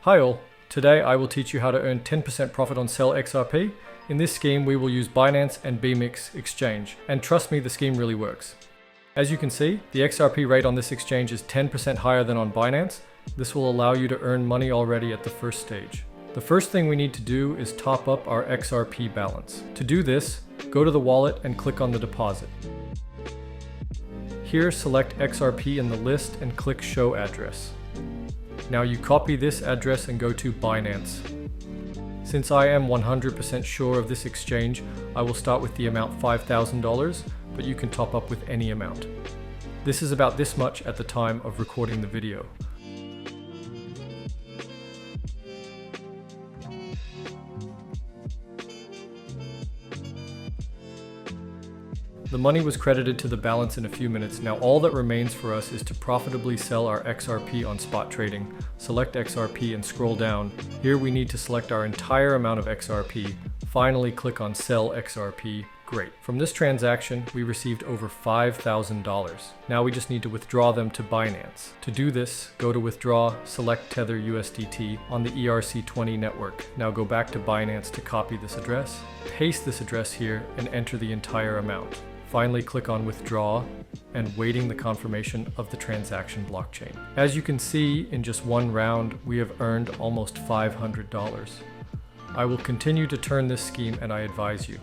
Hi all, today I will teach you how to earn 10% profit on Sell XRP. In this scheme we will use Binance and BMix exchange, and trust me, the scheme really works. As you can see, the XRP rate on this exchange is 10% higher than on Binance. This will allow you to earn money already at the first stage. The first thing we need to do is top up our XRP balance. To do this, go to the wallet and click on the deposit. Here select XRP in the list and click Show Address. Now you copy this address and go to Binance. Since I am 100% sure of this exchange, I will start with the amount $5,000, but you can top up with any amount. This is about this much at the time of recording the video. The money was credited to the balance in a few minutes. Now all that remains for us is to profitably sell our XRP on spot trading. Select XRP and scroll down. Here we need to select our entire amount of XRP. Finally click on Sell XRP. Great. From this transaction, we received over $5,000. Now we just need to withdraw them to Binance. To do this, go to Withdraw, select Tether USDT on the ERC20 network. Now go back to Binance to copy this address, paste this address here, and enter the entire amount. Finally click on Withdraw and waiting the confirmation of the transaction blockchain. As you can see, in just one round, we have earned almost $500. I will continue to turn this scheme and I advise you.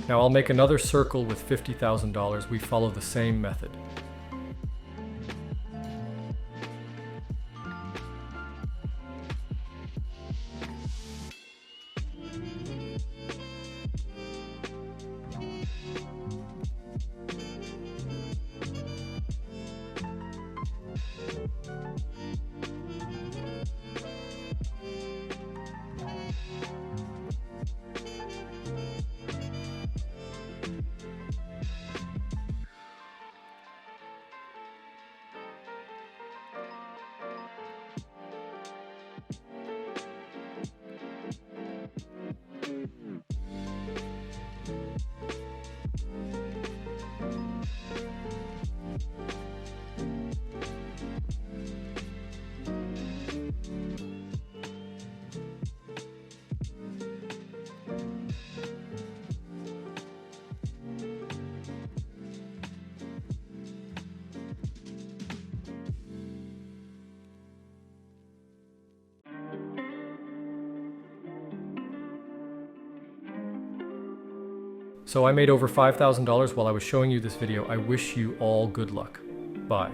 Now I'll make another circle with $50,000. We follow the same method. So I made over $5,000 while I was showing you this video. I wish you all good luck. Bye.